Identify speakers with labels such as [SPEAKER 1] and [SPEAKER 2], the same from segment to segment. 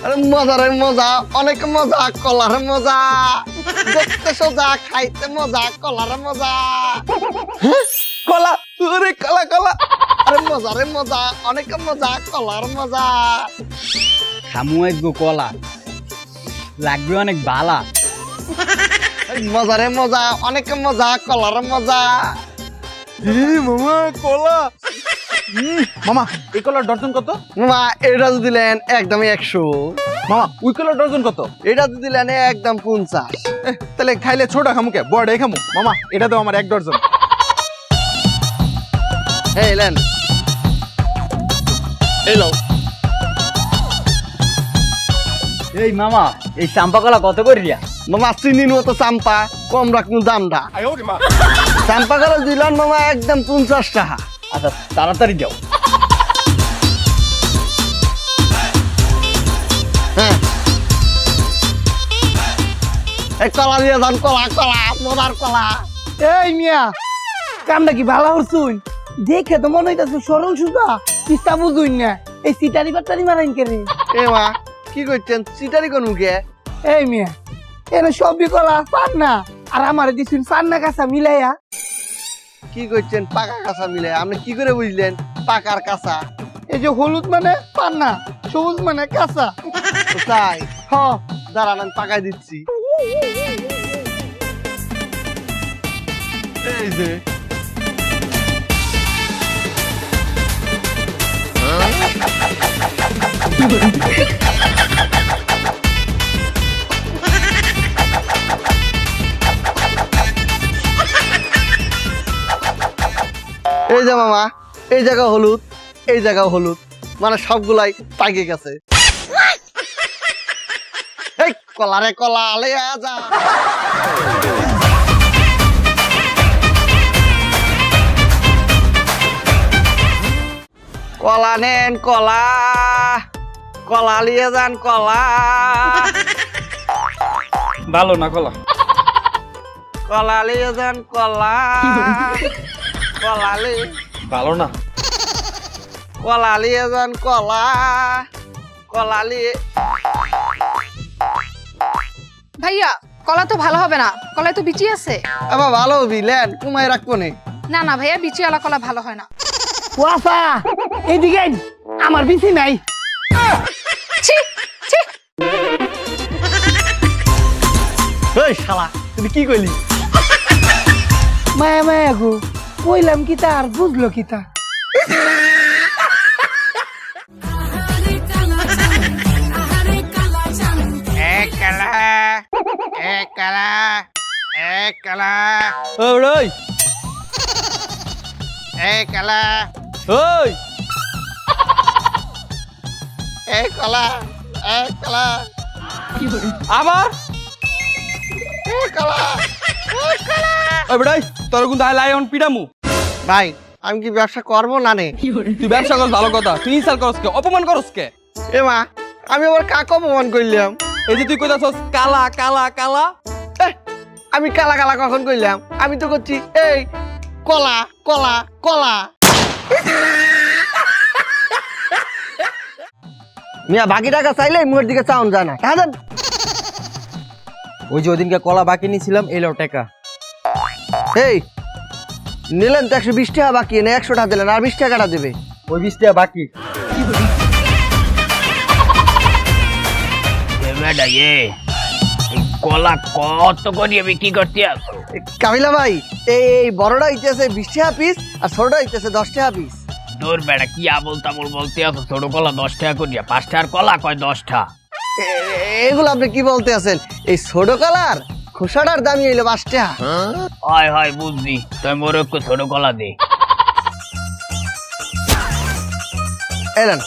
[SPEAKER 1] আরে মজারে মজা, অনেক মজা, কলার মজা, দেখতে সোজা, খাইতে মজা, কলার মজা।
[SPEAKER 2] কলা, ওরে কলা কলা।
[SPEAKER 1] আরে মজারে মজা, অনেক মজা, কলার মজা।
[SPEAKER 2] খামু এক গো কলা, লাগবে অনেক বালা।
[SPEAKER 1] মজারে মজা, অনেক মজা, কলার মজা।
[SPEAKER 2] মামা কলা। মামা এই কলার ডজন কত?
[SPEAKER 1] মামা এটা তো দিলেন একদম 100।
[SPEAKER 2] মামা ওই কলার ডজন কত?
[SPEAKER 1] এটা তো দিলেন একদম 50।
[SPEAKER 2] তাহলে খাইলে ছোট খামুকে বড় খামু। মামা এটা তো আমার 1 ডজন।
[SPEAKER 1] এই লেন, এই লও।
[SPEAKER 2] এই মামা এই চাম্পা কলা কত করিয়া?
[SPEAKER 1] মামা চিনি মতো চাম্পা, কম রাখুন দামটা। চাম্পা কলা দিলেন মামা একদম 50 টাকা।
[SPEAKER 2] আচ্ছা তাড়াতাড়ি যাও।
[SPEAKER 1] হ্যাঁ, এই কলা দিয়ে যান, কলা কলা, মজার কলা।
[SPEAKER 3] এই মিয়া কামটা কি ভালো হরছুন? দেখে তো মনে হইতাছে সরল সুজা, তিস্তা বুঝুন না। এই সিটারি বাটারি মারাইন কেরে?
[SPEAKER 1] এ মা কি করছেন, চিটারি কোন মুখে?
[SPEAKER 3] এই মিয়া এনে সবই কলা পান না, আর আমারে দিছুন পান না কাঁচা মিলাইয়া।
[SPEAKER 1] কি করছেন পাকা কাঁচা মিলে? আপনি কি করে বুঝলেন পাকার কাঁচা?
[SPEAKER 3] এই যে হলুদ মানে পান না, সবুজ মানে কাঁচা।
[SPEAKER 1] তো তাই
[SPEAKER 3] হ
[SPEAKER 1] দাঁড়ান আমি পাকাই দিচ্ছি। এই যে এই যে মামা, এই জায়গা হলুদ, এই জায়গা হলুদ, মানে সবগুলাই পাকে গেছে। এই কলারে কলা আলেয়া যা। কলা নেন কলা, কলা লিয়ে যান কলা।
[SPEAKER 2] ভালো না কলা।
[SPEAKER 1] কলা লিয়ে যান কলা, কলা লি,
[SPEAKER 2] ভালো না।
[SPEAKER 1] কলা লিয়ে যান কলা, কলা লিয়ে।
[SPEAKER 4] ভাইয়া কলা তো ভালো হবে না, কলায় তো বিচি আছে।
[SPEAKER 1] আবার ভালো বিলেন কুমাই রাখবো নে।
[SPEAKER 4] না না ভাইয়া, বিচিওয়ালা কলা ভালো হয় না।
[SPEAKER 3] ওয়াফা এইদিকে আইন, আমার বিচি নাই।
[SPEAKER 4] ছি ছি।
[SPEAKER 1] এই শালা তুই কি কইলি?
[SPEAKER 3] মায়া মায়া গো, কইলাম কি তার বুঝলো কি তা?
[SPEAKER 2] ওই
[SPEAKER 1] এই কলা,
[SPEAKER 2] ওই
[SPEAKER 1] এই কলা, এই কলা,
[SPEAKER 2] আবার
[SPEAKER 1] এই কলা, এই কলা।
[SPEAKER 2] ওই বেটাই তোর কিন্তু আই লাইন পিডামু।
[SPEAKER 1] ভাই আমি কি ব্যবসা করবো না নে?
[SPEAKER 2] তুই ব্যবসা কর ভালো কথা, তুই ইনসাল করস কে, অপমান করস কে?
[SPEAKER 1] এ মা আমি আবার কাকে অপমান করলাম?
[SPEAKER 2] এই যে তুই কইতাছস কালা কালা কালা।
[SPEAKER 1] এহ, আমি কালা কালা কখন কইলাম? আমি তো করছি এই কলা কলা কলা। মিয়া বাকি টাকা চাইলে মোর দিকে চাউন যায় না।
[SPEAKER 2] ওই যে ওদিনকে কলা বাকি নিছিলাম, এলো টাকা।
[SPEAKER 1] এই নিলেন তো 120 টাকা বাকি, না 100 টাকা দিলেন, আর 20 টাকাটা দেবে।
[SPEAKER 2] ওই 20 টাকা বাকি।
[SPEAKER 5] কলা কত করিয়ে বিক্রি করতে আসো?
[SPEAKER 1] কাবিলা ভাই এই বড়টা হইতেছে 20 টাকা পিস, আর ছোটটা হইতেছে 10 টাকা পিস।
[SPEAKER 5] তোর বেড়া কি আবল তাবল বলতে আসো? ছোট কলা 10 টাকা করিয়া, 5 টাকার কলা কয় 10 টা।
[SPEAKER 1] এগুলো আপনি কি বলতে আছেন? এই ছোট কালার খোসাটার দামই হইলো 5 টাকা।
[SPEAKER 5] হয় হয় বুঝলি, তুই মোর একটু ছোট কলা দে।
[SPEAKER 1] এলেন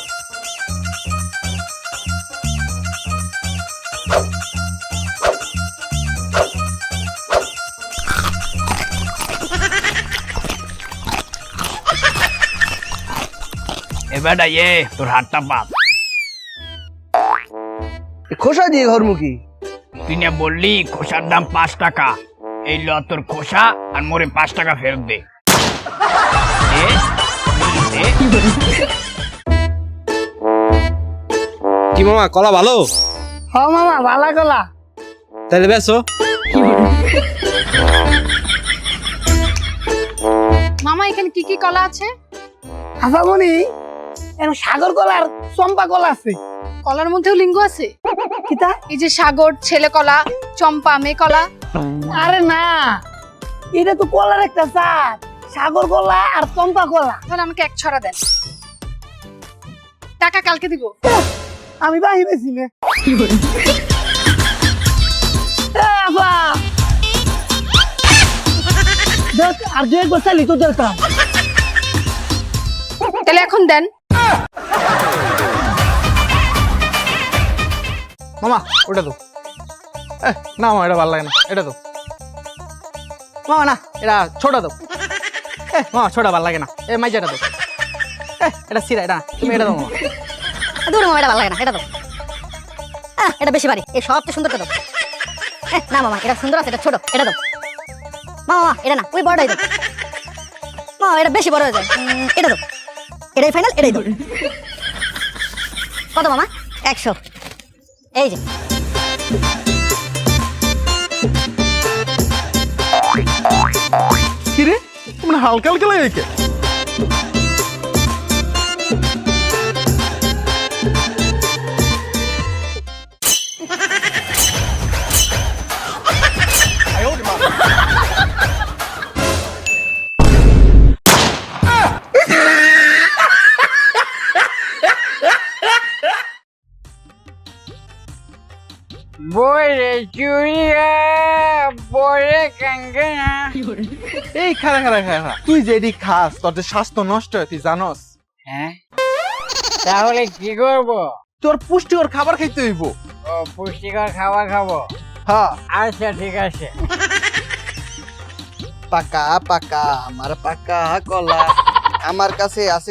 [SPEAKER 5] বেটা তোর হাতটা পাত।
[SPEAKER 1] খোসা দিয়ে ঘরমুখী।
[SPEAKER 5] তুই না বললি খোসার দাম 5 টাকা, এই ল তোর খোসা, আর মোরে 5 টাকা ফেরত দে। কি
[SPEAKER 6] মামা কলা ভালো?
[SPEAKER 3] হ মামা ভালা কলা।
[SPEAKER 6] তাহলে বেসো।
[SPEAKER 4] মামা এখানে কি কি কলা আছে?
[SPEAKER 3] আসামনি এর সাগর কলা আর চম্পা কলা আছে।
[SPEAKER 4] কলার মধ্যেও লিঙ্গ আছে?
[SPEAKER 3] কিতা?
[SPEAKER 4] এই যে সাগর, ছেলে কলা, চম্পা, মেয়ে কলা।
[SPEAKER 3] আরে না, এটা তো কলার একটা জাত, সাগর কলা আর চম্পা কলা।
[SPEAKER 4] তাহলে আমাকে এক ছড়া দেন, টাকা কালকে দিব।
[SPEAKER 3] আমি বাহি বেশি না। আর যে একবার চালি তো দেখতাম।
[SPEAKER 4] তাহলে এখন দেন।
[SPEAKER 2] মামা ওটা তো না মামা, এটা ভালো লাগে না, এটা তো মামা না, এটা ছোট তো মামা, ছোট ভালো লাগে না, মাইজাটা তো এটা সিরা, এটা তুমি এটা দাও মামা।
[SPEAKER 7] দূর মামা, এটা ভালো লাগে না, এটা দাও। এটা বেশি ভারী, এই সবচেয়ে সুন্দরটা দাও। না মামা, এটা সুন্দর আছে, এটা ছোট, এটা দাও। মামা এটা না, ওই বড়টাই দাও। মামা এটা বেশি বড় হয়ে যায়, এটা দাও। এটাই ফাইনাল, এটাই দাও। কত মামা? 100। এই যে
[SPEAKER 2] কি রে, মানে হালকা হালকা লাগে কে?
[SPEAKER 5] বইরে চুরিয়া বইরে কাঙ্গনা।
[SPEAKER 2] এই খারা খারা খারা, তুই যেটি খাস তোর যে স্বাস্থ্য নষ্ট হয় তুই জানস?
[SPEAKER 5] হ্যাঁ, তাহলে কি করব?
[SPEAKER 2] তোর পুষ্টিকর খাবার খাইতে হইব।
[SPEAKER 5] ও, পুষ্টিকর খাবার খাবো?
[SPEAKER 2] হ্যাঁ,
[SPEAKER 5] আচ্ছা ঠিক আছে।
[SPEAKER 1] পাকা পাকা আমার পাকা কলা আমার কাছে আছে।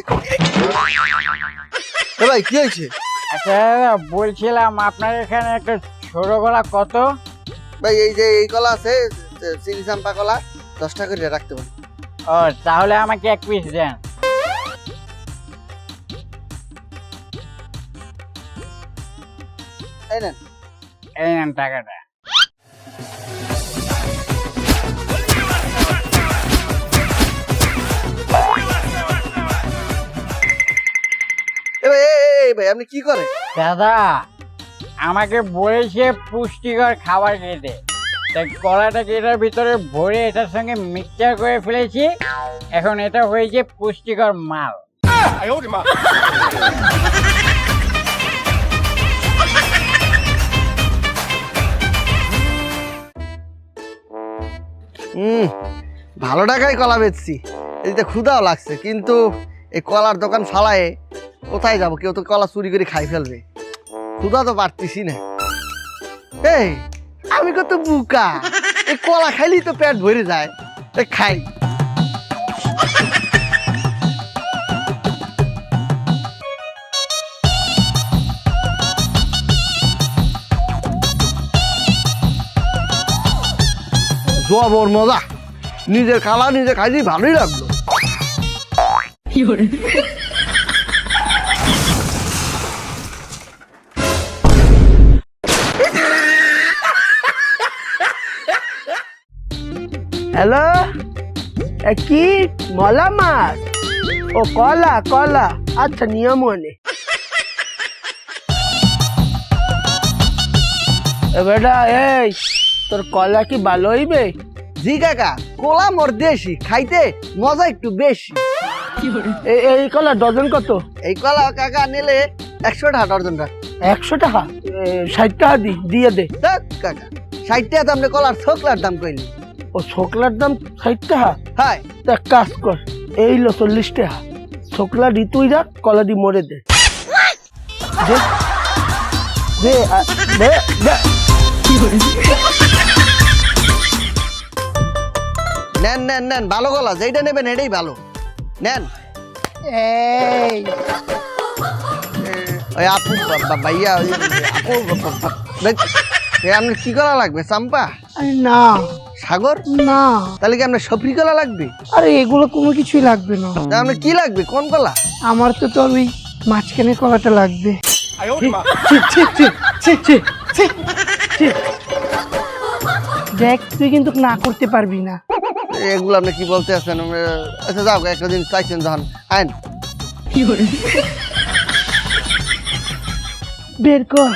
[SPEAKER 1] এ ভাই কি হয়েছে?
[SPEAKER 5] আচ্ছা দাদা, বলছিলাম আপনার এখানে একটা ছোট গলা কত?
[SPEAKER 1] ভাই এই যে এই কলা আছে, চিনি চাম্পা কলা 10 টাকা করে রাখতে পারেন।
[SPEAKER 5] ও, তাহলে আমাকে 1 পিস দেন।
[SPEAKER 1] এই নেন।
[SPEAKER 5] এই নেন টাকাটা।
[SPEAKER 1] এই ভাই আপনি কি করেন?
[SPEAKER 5] দাদা, আমাকে বলেছে পুষ্টিকর খাবার খেতে, তাই কলাটাকে এটার ভিতরে ভরে এটার সঙ্গে মিক্সচার করে ফেলেছি। এখন এটা হয়েছে পুষ্টিকর মাল।
[SPEAKER 1] ভালো টাকায় কলা বেচছি, এদিকে ক্ষুধাও লাগছে, কিন্তু এই কলার দোকান ফালায় কোথায় যাব? কেউ তো কলা চুরি করে খাই ফেলবে, ক্ষুধা তো পারতেছি না। এই আমি কত বুকা, এই কলা খাইলেই তো পেট ভরে যায়, খাই। জবর মজা, নিজের খালা নিজে খাইলে ভালোই লাগলো।
[SPEAKER 3] হ্যালো, কি মলা মাছ? ও কলা কলা, আচ্ছা নিয়ম মনে। বেটা এই তোর কলা কি ভালো হইবে?
[SPEAKER 1] জি কাকা, কলা মোর দেশি, খাইতে মজা একটু বেশি।
[SPEAKER 3] এই কলা ডজন কত?
[SPEAKER 1] এই কলা কাকা নিলে 100 টাকা ডজনটা।
[SPEAKER 3] 100 টাকা? 60 টাকা দিয়ে দে।
[SPEAKER 1] কাকা 60 টাকা দাম, কলার ছোকলার দাম কইলি?
[SPEAKER 3] ও ছোকলার দাম 60 টাকা?
[SPEAKER 1] হাই
[SPEAKER 3] এক কাজ কর, এই লো 40 টাকা, ছোকলা দি তুই রাখ, কলা দি মরে দে। দে দে দে।
[SPEAKER 1] নেন নেন নেন, ভালো কলা, যেটা নেবেন এটাই ভালো, নেন।
[SPEAKER 3] এই
[SPEAKER 1] ওই আপু ভাইয়া, আপু আপনার কি কলা লাগবে? চাম্পা
[SPEAKER 3] না,
[SPEAKER 1] সাগর
[SPEAKER 3] না,
[SPEAKER 1] তাহলে কি আপনার সফরি কলা লাগবে?
[SPEAKER 3] আরে এগুলো কোনো কিছুই লাগবে না।
[SPEAKER 1] আপনার কি লাগবে? কোন কলা?
[SPEAKER 3] আমার তো তোর ওই মাঝখানে কলাটা লাগবে। দেখ তুই কিন্তু না করতে পারবি না।
[SPEAKER 1] এগুলো আপনি কি বলতে আছেন? আচ্ছা যাও, একটা দিন চাইছেন যখন আইন
[SPEAKER 3] বের কর।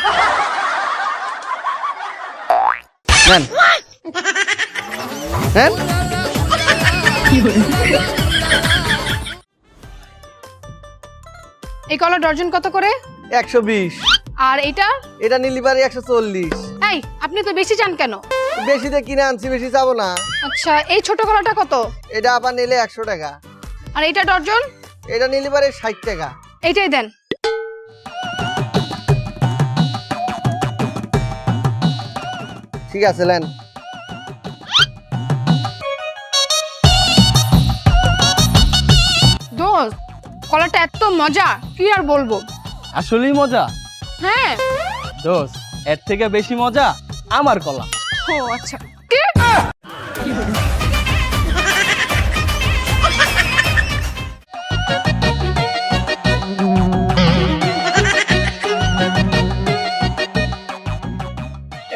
[SPEAKER 1] নেন নেন।
[SPEAKER 4] এই কলা ডর্জন কত করে?
[SPEAKER 1] 120।
[SPEAKER 4] আর এটা?
[SPEAKER 1] এটা নিলি পারি 140।
[SPEAKER 4] এই আপনি তো বেশি চান কেন?
[SPEAKER 1] বেশিতে কিনে আনছি, বেশি চাবো না।
[SPEAKER 4] আচ্ছা এই ছোট কলাটা কত?
[SPEAKER 1] এটা আবার নিলে 100 টাকা।
[SPEAKER 4] আর এটা ডর্জন?
[SPEAKER 1] এটা নিলি পারে 60 টাকা।
[SPEAKER 4] এইটাই দেন।
[SPEAKER 1] ঠিক আছে নেন।
[SPEAKER 4] দোস্ত কলাটা এত মজা কি আর বলবো।
[SPEAKER 2] আসলেই মজা
[SPEAKER 4] হ্যাঁ।
[SPEAKER 2] দোস্ত, এর থেকে বেশি মজা আমার কলা।
[SPEAKER 4] ও আচ্ছা কি?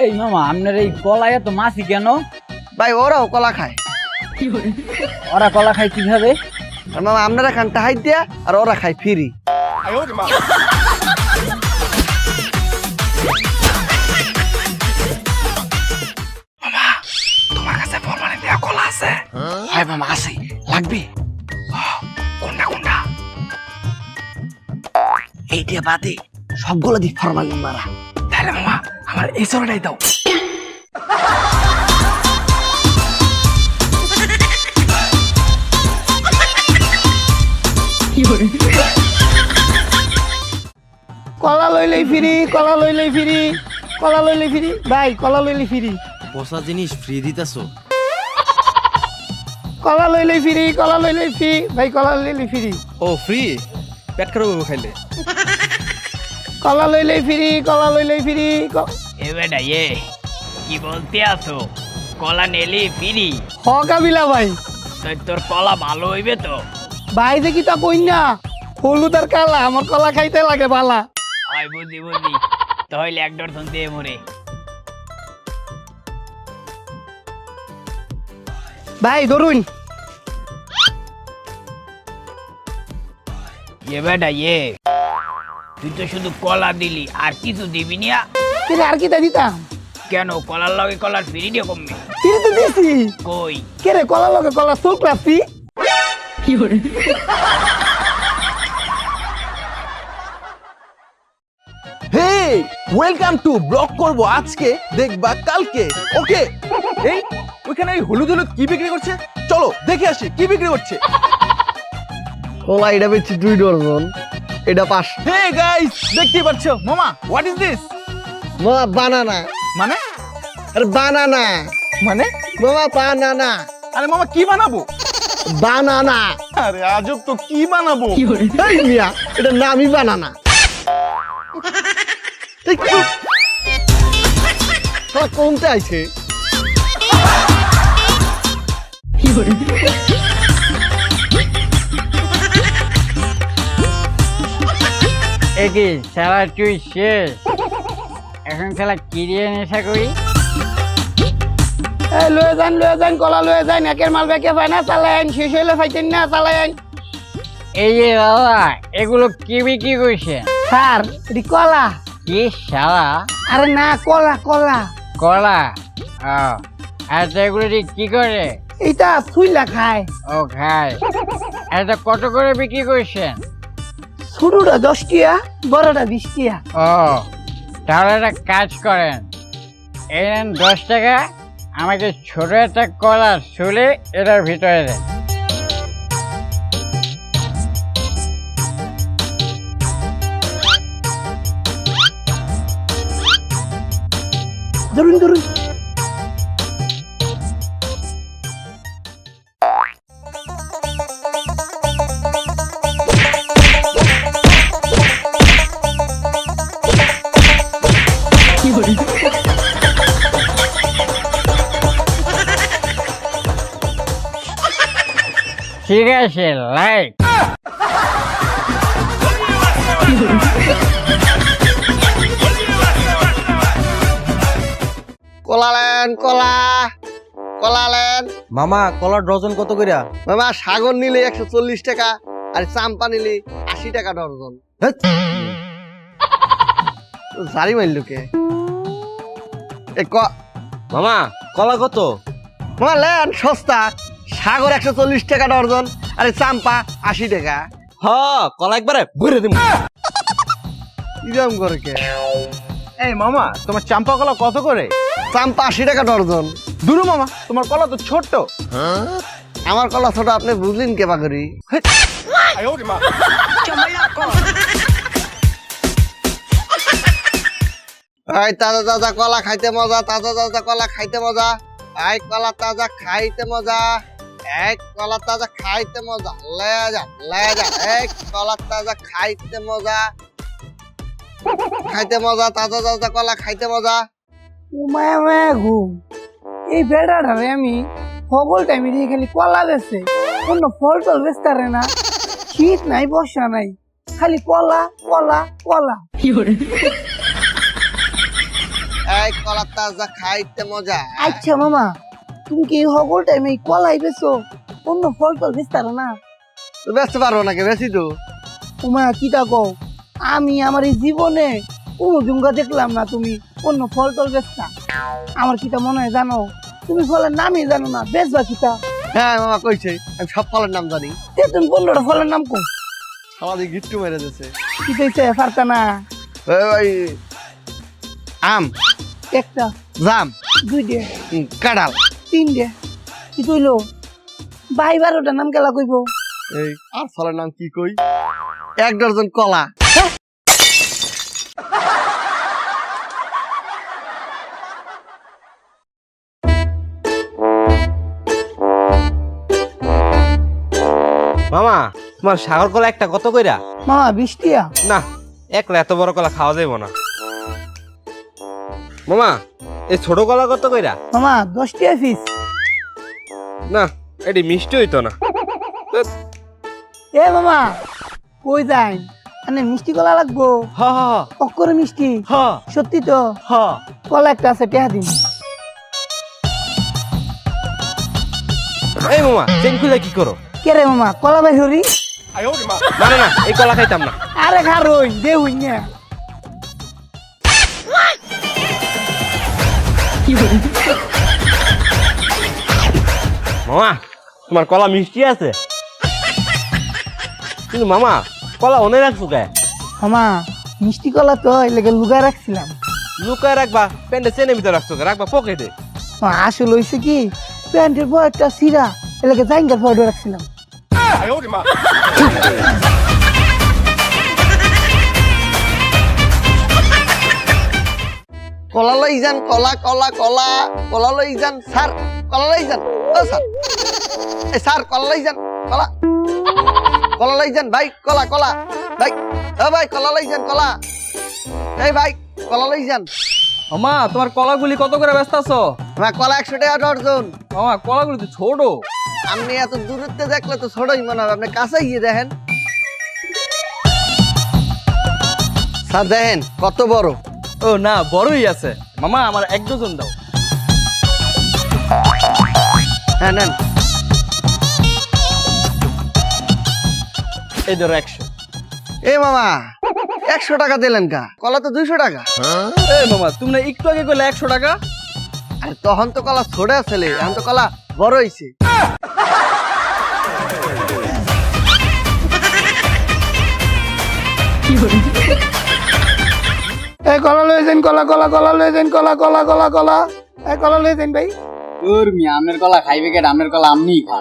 [SPEAKER 5] এই মামা আপনার এই কলায় এত মাছি কেন?
[SPEAKER 1] ভাই ওরাও কলা খায়।
[SPEAKER 5] ওরা কলা খায় কিভাবে?
[SPEAKER 1] আর মামা আপনারা খান টাহাই দিয়া, আর ওরা খায় ফ্রি। তোমার কাছে ফরমালিন দেয়া কলা আছে? হয় মামা আছে, লাগবে? কোনটা কোনটা? এইটা বাদে সবগুলো দি ফরমালিন মারা। তাহলে মামা আমার এই চড়াই দাও।
[SPEAKER 3] কলা লইলেই ফ্রি, কলা লইলেই ফ্রি, কলা লইলেই ফ্রি। ভাই কলা লইলেই ফ্রি,
[SPEAKER 6] বসা জিনিস ফ্রি দিতাছো?
[SPEAKER 3] কলা লইলেই ফ্রি, কলা লইলেই ফ্রি। ভাই কলা লইলেই ফ্রি,
[SPEAKER 6] ও ফ্রি? পেট খারাপ হবে খাইলে।
[SPEAKER 3] কলা লইলেই ফ্রি, কলা লইলেই ফ্রি।
[SPEAKER 5] এ বেটা কি বলতে আছো? কলা নেলি ফিরি?
[SPEAKER 3] হ কাবিলা ভাই।
[SPEAKER 5] তোর কলা ভালো হইবে তো?
[SPEAKER 3] ভাই যে কি তা কই না, হলুদ আর কালা আমার কলা খাইতে লাগে বালা।
[SPEAKER 5] হয় বুঝি তাহলে এক ডর্জন দিয়ে মরে।
[SPEAKER 3] ভাই ধরুন।
[SPEAKER 5] বেটা তুই তো শুধু কলা দিলি, আর কিছু দিবি না?
[SPEAKER 3] কিরে আর কি তা দিতাম?
[SPEAKER 5] কেন কলার লগে কলার ফ্রি দিয়ে কমবে?
[SPEAKER 3] ফ্রি তো দিছি।
[SPEAKER 5] কই?
[SPEAKER 3] কিরে কলা লগে কলা সোল ক্লাসি।
[SPEAKER 8] হে ওয়েলকাম টু ব্লগ করব আজকে, দেখবা কালকে। ওকে এই ওইখানে এই হলুদ হলুদ কি বিক্রি করছে, চলো দেখে আসি কি বিক্রি করছে।
[SPEAKER 1] কলা এটা বেচছি 2 ডজন, এটা 5।
[SPEAKER 8] হে গাইস দেখতেই পাচ্ছ মামা, হোয়াট ইজ দিস?
[SPEAKER 1] মামা বানানা।
[SPEAKER 8] মানে
[SPEAKER 1] আরে বানানা
[SPEAKER 8] মানে
[SPEAKER 1] মামা, বানানা।
[SPEAKER 8] আরে মামা কি বানাবো?
[SPEAKER 1] বানানা।
[SPEAKER 8] আরে আজব তো, কি বানাবো?
[SPEAKER 1] এই মিয়া, এটা নামই বানানা। এই চুপ। শালা কমতে আইছে।
[SPEAKER 5] একি সারা তুই শেষ, এখন খেলা কিরিয়ে নেশা করি।
[SPEAKER 3] লয়ে যান কলা লয়ে যান, একের মাল বেকে পায় না, চালাইন শেষ হইলে পাইতেন না, চালাইন।
[SPEAKER 5] এই যে দাদা এগুলো কি বিক্রি করছে?
[SPEAKER 3] স্যার এটি কলা।
[SPEAKER 5] কি সারা?
[SPEAKER 3] আরে না কলা কলা।
[SPEAKER 5] কলা? আর এগুলো দিয়ে কি করে?
[SPEAKER 3] এইটা সুইলা খায়।
[SPEAKER 5] ও খায়। এটা কত করে বিক্রি করছেন?
[SPEAKER 3] ছোটটা 10 টিয়া, বড়টা 20 টিয়া।
[SPEAKER 5] ও তাহলে একটা কাজ করেন, এই নেন 10 টাকা, আমাকে ছোট একটা কলা ছুলে এটার ভিতরে দেন।
[SPEAKER 3] ধরুন ধরুন।
[SPEAKER 5] ঠিক আছে, লাইক।
[SPEAKER 1] লেন কলা, কলা লেন।
[SPEAKER 6] মামা কলার ডজন কত কইরা?
[SPEAKER 1] মামা সাগর নিলে 140 টাকা, আর চাম্পা নিলে 80 টাকা ডর্জন। জারি মাইল লোকে।
[SPEAKER 6] মামা কলা কত?
[SPEAKER 1] মামা লেন সস্তা, সাগর 140 টাকা ডর্জন, আরে চাম্পা 80 টাকা।
[SPEAKER 6] হ কলা একবারে ভরে দিমু।
[SPEAKER 1] ইরম করে কে?
[SPEAKER 8] এই মামা তোমার চাম্পা কলা কত করে?
[SPEAKER 1] চাম্পা 80 টাকা ডর্জন।
[SPEAKER 8] দুরু মামা তোমার কলা তো ছোট্ট।
[SPEAKER 1] আমার কলা ছোট, আপনি বুঝলেন কে পাগরি? এই তাজা তাজা কলা খাইতে মজা, তাজা তাজা কলা খাইতে মজা, এই কলা তাজা খাইতে মজা, এক কলা তাজা খাইতে মজা, লেজা লেজা, এক কলা তাজা খাইতে মজা, খাইতে মজা, তাজা তাজা কলা খাইতে মজা।
[SPEAKER 3] মায়া মায়া ঘুম, এই বেড়াটারে আমি সকল টাইমে দিয়ে খালি কলা বেছে, অন্য ফল টল বেচতারে না। শীত নাই বর্ষা নাই, খালি কলা কলা কলা।
[SPEAKER 1] এক কলা তাজা খাইতে মজা।
[SPEAKER 3] আচ্ছা মামা, তুমি কি সকল টাইমে কলাই বেছো, অন্য ফল টল বেচতারে না?
[SPEAKER 1] বেচতে পারবো নাকি? বেশি তো।
[SPEAKER 3] তোমার কিটা কও, আমি আমার এই জীবনে কোনো জুঙ্গা দেখলাম না তুমি অন্য ফল টল বেচতা। আমার কিটা মনে হয় জানো, তুমি ফলের নামই জানো না, বেচবা কিটা?
[SPEAKER 1] হ্যাঁ মামা কইছে, আমি সব ফলের নাম জানি।
[SPEAKER 3] তুমি 15টা ফলের নাম কও।
[SPEAKER 1] আমাদের গিট্টু মেরে দিয়েছে।
[SPEAKER 3] কি কইছে পারতা না?
[SPEAKER 1] ওই আম,
[SPEAKER 3] একটা,
[SPEAKER 1] জাম,
[SPEAKER 3] 2টে,
[SPEAKER 1] কাঁঠাল,
[SPEAKER 3] 3টে, কি কইলো? 12টা নাম কেলা কইবো?
[SPEAKER 1] এই আর ফলের নাম কি কই? 1 ডজন কলা।
[SPEAKER 6] মামা তোমার সাগর কলা একটা কত কইরা?
[SPEAKER 3] মামা 20 টিয়া।
[SPEAKER 6] না একলা এত বড় কলা খাওয়া যাইব না। মামা এই ছোট কলা কত কইরা?
[SPEAKER 3] মামা 10 টিয়া পিস।
[SPEAKER 6] না এটি মিষ্টি হইতো না।
[SPEAKER 3] এ মামা কই যাই, আনে মিষ্টি কলা লাগবো?
[SPEAKER 6] হ হ
[SPEAKER 3] অক্ষরে মিষ্টি?
[SPEAKER 6] হ
[SPEAKER 3] সত্যি তো?
[SPEAKER 6] হ।
[SPEAKER 3] কলা একটা আছে, টেহা দিন।
[SPEAKER 6] এই মামা চেন খুলে কি করো?
[SPEAKER 3] কে রে মামা, কলা ভাই হরি?
[SPEAKER 6] না না না এই কলা খাইতাম না।
[SPEAKER 3] আরে খারুই দে হই না।
[SPEAKER 6] মামা তোমার কলা মিষ্টি আছে, কিন্তু মামা কলা অনেক রাখছো কে?
[SPEAKER 3] মামা মিষ্টি কলা তো এলাকা লুগায় রাখছিলাম।
[SPEAKER 6] লুকায় রাখবা প্যান্টে চেনের ভিতরে রাখছো কে? রাখবা পকেটে।
[SPEAKER 3] আসলে হয়েছে কি, প্যান্টের বয়টা সিরা এলাকা জাইঙ্গার বয়টা রাখছিলাম।
[SPEAKER 1] কলা লই যান, কলা কলা কলা, কলা লই যান স্যার, কলা লই যান। ও স্যার, এই স্যার কলা লই যান, কলা, কলা লই যান ভাই, কলা কলা ভাই, ও ভাই কলা লই যান, কলা, এই ভাই কলা লই যান।
[SPEAKER 2] মামা তোমার কলাগুলি কত করে ব্যস্ত আছো?
[SPEAKER 1] আমার কলা 100 টাকা ডর্জন।
[SPEAKER 2] মামা কলাগুলি তো ছোট।
[SPEAKER 1] আপনি এত দূরত্বে দেখলে তো ছোটই মনে হবে, আপনি কাছে গিয়ে দেখেন। স্যার দেখেন কত বড়।
[SPEAKER 2] ও না বড়ই আছে। মামা আমার 1 ডজন দাও।
[SPEAKER 1] হ্যাঁ নেন।
[SPEAKER 2] এই ধরো 100।
[SPEAKER 1] এ মামা 100 টাকা দিলেন কা? কলা তো 200 টাকা।
[SPEAKER 2] এই মামা তুমি না একটু আগে কইলে 100 টাকা।
[SPEAKER 1] আরে তখন তো কলা ছোট ছিল, এখন তো কলা বড় হইছে।
[SPEAKER 3] এই কলা লয়ে যান, কলা কলা কলা লয়ে যান, কলা কলা কলা কলা, এই কলা লয়ে যান ভাই।
[SPEAKER 5] তোর আমের কলা খাইবে কে? আমের কলা আমনিই খা।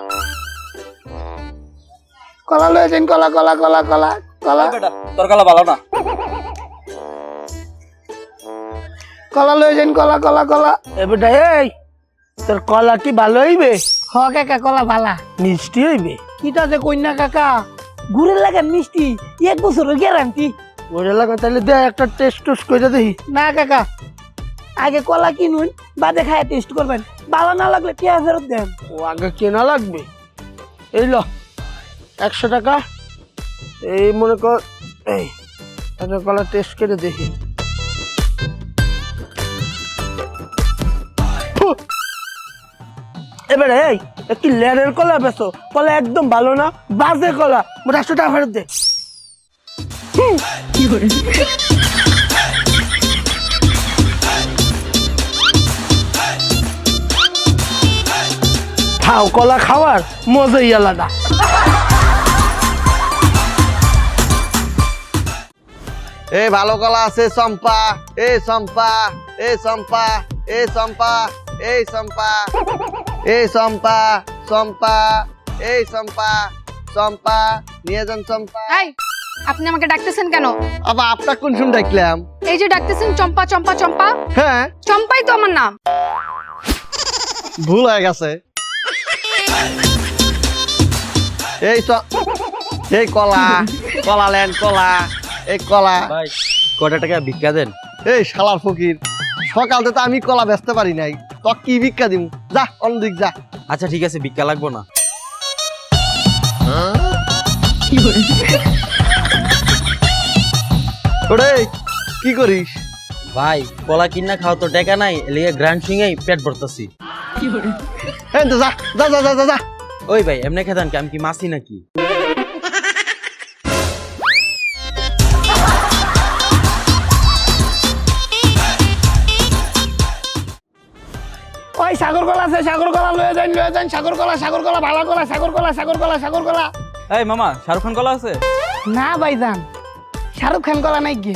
[SPEAKER 3] কলা লয়ে যান, কলা কলা কলা কলা কলা,
[SPEAKER 2] তোর কলা ভালো না।
[SPEAKER 3] কলা লয়ে যান, কলা কলা কলা। এবারে এই তোর কলাটি ভালো হইবে? হ কাকা কলা ভালা, মিষ্টি হইবে। কিটা যে কইনা কাকা, গুড়ের লাগান মিষ্টি, 1 বছরের গ্যারান্টি। গুড়ের লাগান তাহলে দে একটা টেস্ট টেস্ট করে দেখি। না কাকা, আগে কলা কিনুন, বাদে খায় টেস্ট করবেন, ভালো না লাগলে টিয়া ফেরত দেন। ও আগে কেনা লাগবে। এই ল 100 টাকা, এই মনে কর, এই একটা কলা টেস্ট করে দেখি। এবারে এই একটু লেরের কলা বেছো, কলা একদম ভালো না, বাজে কলা, মোট 100 টাকা ফেরত দে। খাও, কলা খাওয়ার মজাই আলাদা।
[SPEAKER 1] এই ভালো কলা আছে চম্পা, এই চম্পা, এই চম্পা, এই চম্পা, এই চম্পা, এই চম্পা, চম্পা, এই চম্পা, চম্পা, নিয়ে যান চম্পা।
[SPEAKER 4] এই আপনি আমাকে ডাকতেছেন কেন?
[SPEAKER 1] আবার আপনার কোন শুন ডাকলাম?
[SPEAKER 4] এই যে ডাকতেছেন চম্পা চম্পা চম্পা,
[SPEAKER 1] হ্যাঁ
[SPEAKER 4] চম্পাই তো আমার নাম।
[SPEAKER 1] ভুল হয়ে গেছে। এই কলা, কলা লেন কলা, এই কলা।
[SPEAKER 6] ভাই কটা টাকা ভিক্ষা দেন।
[SPEAKER 1] এই শালার ফকির, সকাল থেকে আমি কলা বেচতে পারি নাই, তো কি ভিক্ষা দিমু? যা অন্যদিক যা।
[SPEAKER 6] আচ্ছা ঠিক আছে, ভিক্ষা লাগবো না।
[SPEAKER 1] ওরে কি করিস?
[SPEAKER 6] ভাই কলা কিনা খাও তো টাকা নাই, এলিগে গ্র্যান্ড সিংই পেট ভরতাছি।
[SPEAKER 1] এই তো যা যা যা যা যা যা।
[SPEAKER 6] ওই ভাই এমনি খেতাম কি, আমি কি মাছি নাকি?
[SPEAKER 3] ওই সাগর কলা আছে, সাগর কলা লয়ে যান, লয়ে যান, সাগর কলা, সাগর কলা, ভালো কলা, সাগর কলা, সাগর কলা, সাগর কলা।
[SPEAKER 2] এই মামা, শাহরুখ খান কলা আছে?
[SPEAKER 3] না ভাইজান, শাহরুখ খান কলা নাই কি?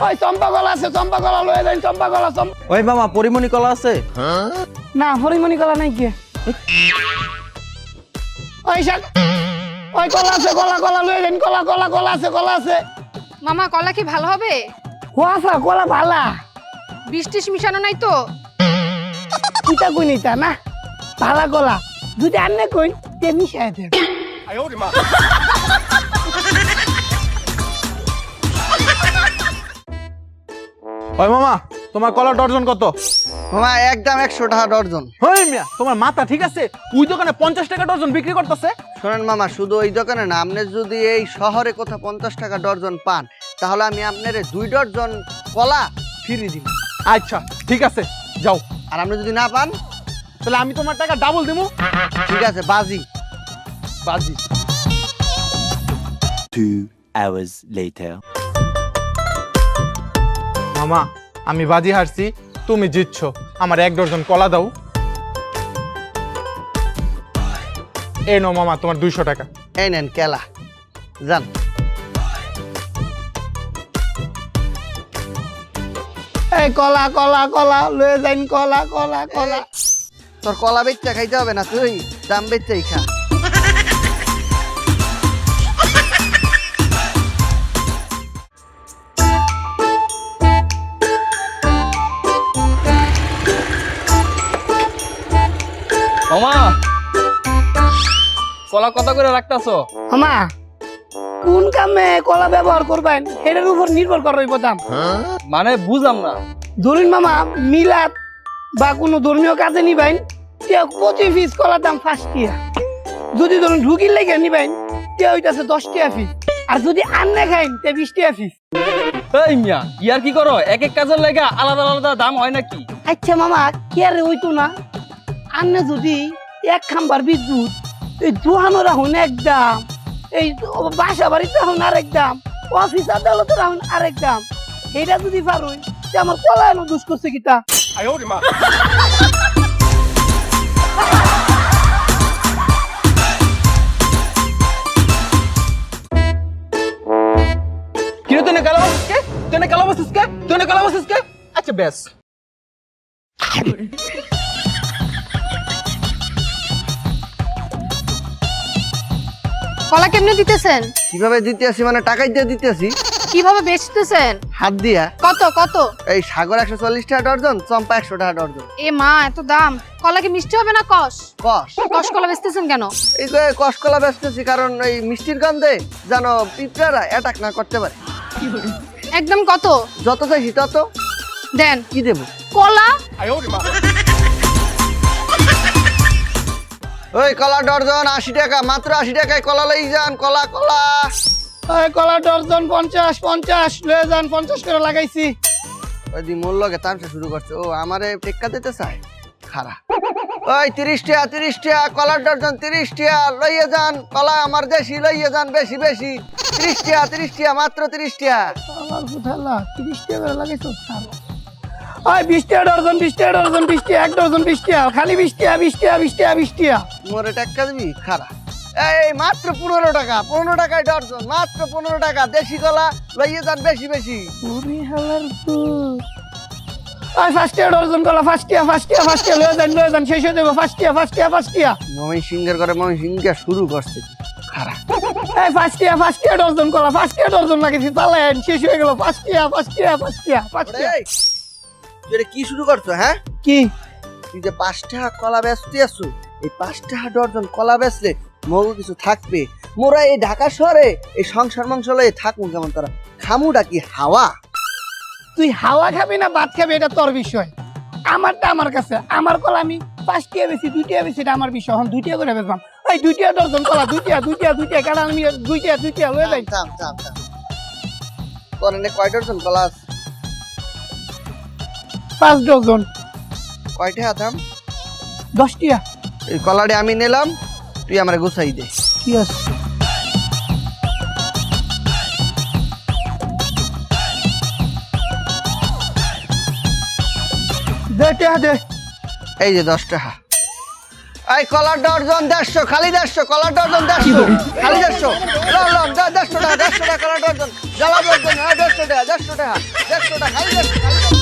[SPEAKER 3] ওই চম্পা কলা আছে, চম্পা কলা লয়ে যান, চম্পা কলা,
[SPEAKER 6] ওই মামা পরিমণি কলা আছে?
[SPEAKER 3] না হরিমণি কলা নাই কি? ওই কলা আছে, কলা কলা লয়ে যান, কলা কলা কলা আছে, কলা আছে।
[SPEAKER 4] মামা কলা কি ভালো হবে?
[SPEAKER 3] কুয়াশা কলা ভালা,
[SPEAKER 4] বৃষ্টিস মিশানো নাই তো?
[SPEAKER 3] কিতা কই নিতা না, ভালা কলা যদি আনে কই তে মিশাই দে।
[SPEAKER 8] ওই মামা, তোমার কলা ডর্জন কত?
[SPEAKER 1] মামা একদম 100 টাকা ডর্জন।
[SPEAKER 8] হই মিয়া, তোমার মাথা ঠিক আছে? ওই দোকানে 50 টাকা ডর্জন বিক্রি করতেছে।
[SPEAKER 1] শোনেন মামা, শুধু ওই দোকানে না, আপনি যদি এই শহরে কোথাও 50 টাকা ডর্জন পান, তাহলে আমি আপনার 2 ডর্জন কলা ফ্রি দিব।
[SPEAKER 8] আচ্ছা ঠিক আছে, যাও।
[SPEAKER 1] আর আপনি যদি না পান
[SPEAKER 8] তাহলে আমি তোমার টাকা ডাবল দিমু।
[SPEAKER 1] ঠিক আছে, বাজি।
[SPEAKER 8] বাজি।
[SPEAKER 9] 2 hours later.
[SPEAKER 8] মামা আমি বাজি হারছি, তুমি জিতছো। আমার 1 ডর্জন কলা দাও। এই নো মামা, তোমার 200 টাকা।
[SPEAKER 1] এই নেন কেলা, যান।
[SPEAKER 3] এই কলা কলা কলা লয়ে যান, কলা কলা কলা।
[SPEAKER 1] তোর কলা বেচা খাইতে হবে না, তুই দাম বেচাই খা।
[SPEAKER 2] মামা কলা কত করে রাখতাছো?
[SPEAKER 3] আমা কোন কামে কলা ব্যবহার করবেন এটার উপর নির্ভর করে দাম।
[SPEAKER 2] মানে বুঝলাম না।
[SPEAKER 3] ধরুন মামা, মিলাদ বা কোনো ধর্মীয় কাজে নিবেন, 25 পিস কলার দাম 5 টাকা। যদি ধরুন ঢুকির লেগে নিবেন, ওইটাছে 10 টাকা পিস। আর যদি আন্নে খাইন 20 টাকা পিস।
[SPEAKER 2] এই মিয়া ইয়ার কি করো? এক এক কাজের লাগা আলাদা আলাদা দাম হয় নাকি?
[SPEAKER 3] আচ্ছা মামা, কি আর হইতো না? আন্নে যদি 1 খাম্বার বিদ্যুৎ, এই দোহানো রাখুন এক দাম, এই বাসা বাড়িতে রাখুন আরেক দাম, অফিস আদালতে রাখুন আরেক দাম। এইটা যদি পারুন, আমার কলা এনে দুষ করছে কিতা।
[SPEAKER 8] কি রে, তুই না কালা বাসিস কে? তুই না কালা বাসিস কে? তুই না কালা বাসিস কে? আচ্ছা বেশ।
[SPEAKER 4] কলা কেমনে দিতেছেন?
[SPEAKER 1] কিভাবে দিতে আসি মানে টাকাই দিয়ে দিতে আসি।
[SPEAKER 4] কিভাবে বেচতেছেন?
[SPEAKER 1] হাত দিয়া।
[SPEAKER 4] কত কত?
[SPEAKER 1] এই সাগর 140 টাকা ডর্জন, চম্পা 100 টাকা ডর্জন।
[SPEAKER 4] এ মা, এত দাম! কলা কি মিষ্টি হবে না কষ?
[SPEAKER 1] কষ।
[SPEAKER 4] কষ কলা বেচতেছেন কেন?
[SPEAKER 1] এই যে কসকলা বেচতেছি, কারণ এই মিষ্টির গন্ধে যেন পিঁপড়ারা অ্যাটাক না করতে পারে।
[SPEAKER 4] একদম কত?
[SPEAKER 1] যত চাইছি তত
[SPEAKER 4] দেন।
[SPEAKER 1] কি দেবো?
[SPEAKER 4] কলা
[SPEAKER 1] ওই কলা ডর্জন 80 টাকা, মাত্র 80 টাকায় কলা লই যান। কলা কলা
[SPEAKER 3] এই কলা ডর্জন 50 50 লয়ে যান, 50 করে লাগাইছি।
[SPEAKER 1] ওই দি মূল্যকে তামসা শুরু করছে। ও আমারে টেক্কা দিতে চায়। খারা ওই 30 টাকা কলার ডজন 30 টাকা লইয়ে যান কলা আমার দেশি লইয়ে যান বেশি বেশি 30 টাকা মাত্র 30 টাকা
[SPEAKER 3] আমার ফুটালা 30 টাকা করে লাগে তো ওই 20 টাকা ডজন 20 টাকা ডজন 20 টাকা এক ডজন 20 টাকা খালি 20 টাকা 20 টাকা 20 টাকা 20 টাকা
[SPEAKER 1] মোরে টাকা দিবি খারা এই মাত্র 15 টাকায় ডজন মাত্র 15 টাকা দেশি কলা লইয়ে যান বেশি বেশি
[SPEAKER 3] ওরে হালার তো ওই 5 টাকা ডজন কলা 5 টাকা লয়ে যান শেষ হয়ে যাবে 5 টাকা
[SPEAKER 1] মমি সিংহের করে মমি সিংহকে শুরু করছে খারা
[SPEAKER 3] এই 5 টাকা ডজন কলা 5 টাকা ডজন লাগিয়েছি চালায়েন শেষ হয়ে গেল 5 টাকা
[SPEAKER 1] এই, তুই এটা কি শুরু করছো হ্যাঁ
[SPEAKER 3] কি
[SPEAKER 1] তুই যে 5 টাকা কলা বেচতে আসছো এই 5 টাকা ডজন কলা বেচলে মগু কিছু থাকবে মোরা এই ঢাকা শহরে এই সংসার মাংস লয়ে থাকবো কেমন তারা খামুটা কি হাওয়া
[SPEAKER 3] তুই হাওয়া খাবি না ভাত খাবি এটা তোর বিষয় আমারটা আমার কাছে আমার কলা আমি 5 টাকা বেশি 2 টাকা বেশি এটা আমার বিষয় এখন 2 টাকা করে বেচলাম এই 2 টাকা ডজন কলা 2 টাকা কারণ আমি 2 টাকা লয়ে যাই
[SPEAKER 1] থাম তোর এনে কয় ডজন কলা আছে?
[SPEAKER 3] 5 ডজন
[SPEAKER 1] কয় টাকা দাম
[SPEAKER 3] 10 টাকা
[SPEAKER 1] এই কলাটি আমি নিলাম তুই আমারে গুছাই দে
[SPEAKER 3] কি আছে দে
[SPEAKER 1] এই যে 10 টাকা এই কলার ডজন 150 খালি 150 কলার ডজন 150 খালি 150 লম 150 টাকা কলার ডজন জ্বালা ডজন 150 টাকা খালি 150